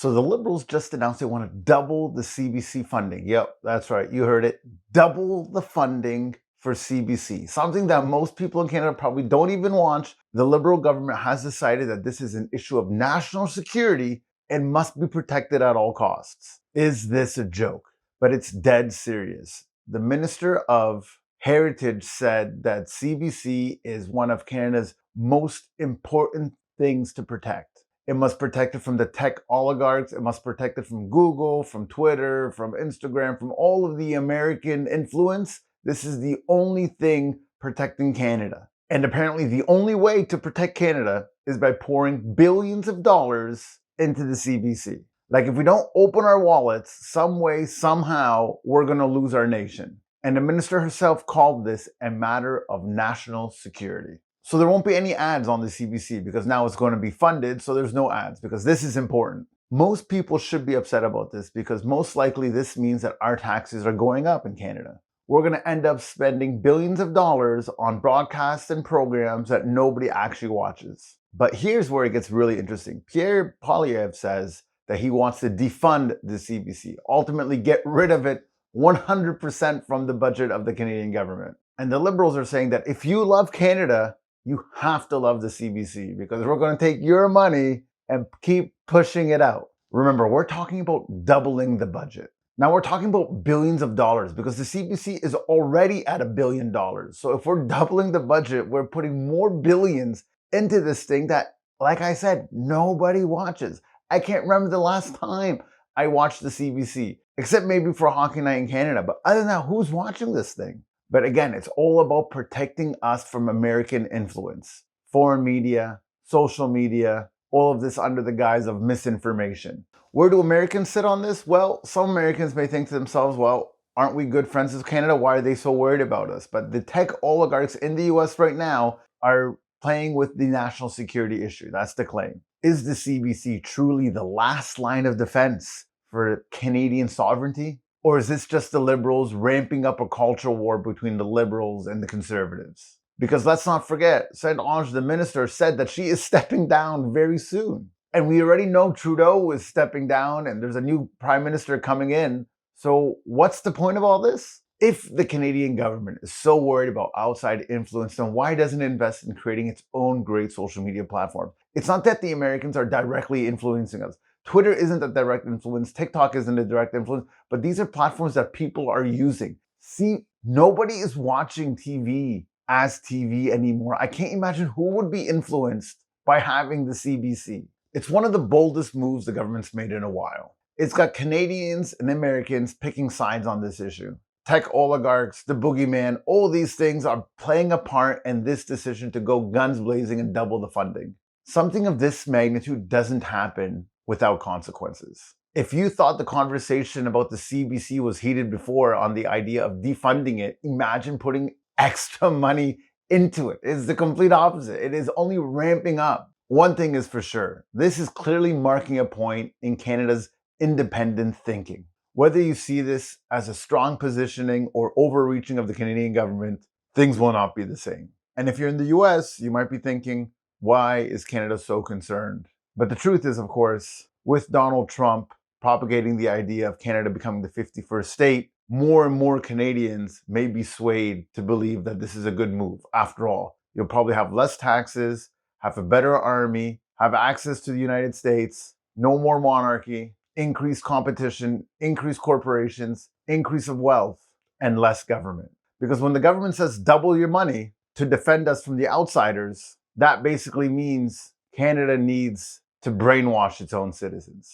So the Liberals just announced they want to double the CBC funding. Yep, that's right. You heard it. Double the funding for CBC. Something that most people in Canada probably don't even watch. The Liberal government has decided that this is an issue of national security and must be protected at all costs. Is this a joke? But it's dead serious. The Minister of Heritage said that CBC is one of Canada's most important things to protect. It must protect it from the tech oligarchs. It must protect it from Google, from Twitter, from Instagram, from all of the American influence. This is the only thing protecting Canada. And apparently the only way to protect Canada is by pouring billions of dollars into the CBC. Like if we don't open our wallets some way, somehow, we're going to lose our nation. And the minister herself called this a matter of national security. So there won't be any ads on the CBC because now it's going to be funded, so there's no ads because this is important. Most people should be upset about this because most likely this means that our taxes are going up in Canada. We're going to end up spending billions of dollars on broadcasts and programs that nobody actually watches. But here's where it gets really interesting. Pierre Poilievre says that he wants to defund the CBC, ultimately get rid of it 100% from the budget of the Canadian government. And the Liberals are saying that if you love Canada, you have to love the CBC because we're going to take your money and keep pushing it out. Remember, we're talking about doubling the budget. Now we're talking about billions of dollars because the CBC is already at $1 billion. So if we're doubling the budget, we're putting more billions into this thing that, like I said, nobody watches. I can't remember the last time I watched the CBC, except maybe for Hockey Night in Canada. But other than that, who's watching this thing? But again, it's all about protecting us from American influence, foreign media, social media, all of this under the guise of misinformation. Where do Americans sit on this? Well, some Americans may think to themselves, well, aren't we good friends with Canada? Why are they so worried about us? But the tech oligarchs in the US right now are playing with the national security issue. That's the claim. Is the CBC truly the last line of defense for Canadian sovereignty? Or is this just the Liberals ramping up a cultural war between the Liberals and the Conservatives? Because let's not forget, St-Onge, the minister, said that she is stepping down very soon. And we already know Trudeau is stepping down and there's a new prime minister coming in. So what's the point of all this? If the Canadian government is so worried about outside influence, then why doesn't it invest in creating its own great social media platform? It's not that the Americans are directly influencing us. Twitter isn't a direct influence, TikTok isn't a direct influence, but these are platforms that people are using. See, nobody is watching TV as TV anymore. I can't imagine who would be influenced by having the CBC. It's one of the boldest moves the government's made in a while. It's got Canadians and Americans picking sides on this issue. Tech oligarchs, the boogeyman, all these things are playing a part in this decision to go guns blazing and double the funding. Something of this magnitude doesn't happen without consequences. If you thought the conversation about the CBC was heated before on the idea of defunding it, imagine putting extra money into it. It's the complete opposite. It is only ramping up. One thing is for sure, this is clearly marking a point in Canada's independent thinking. Whether you see this as a strong positioning or overreaching of the Canadian government, things will not be the same. And if you're in the US, you might be thinking, why is Canada so concerned? But the truth is, of course, with Donald Trump propagating the idea of Canada becoming the 51st state, more and more Canadians may be swayed to believe that this is a good move. After all, you'll probably have less taxes, have a better army, have access to the United States, no more monarchy, increased competition, increased corporations, increase of wealth, and less government. Because when the government says double your money to defend us from the outsiders, that basically means Canada needs to brainwash its own citizens.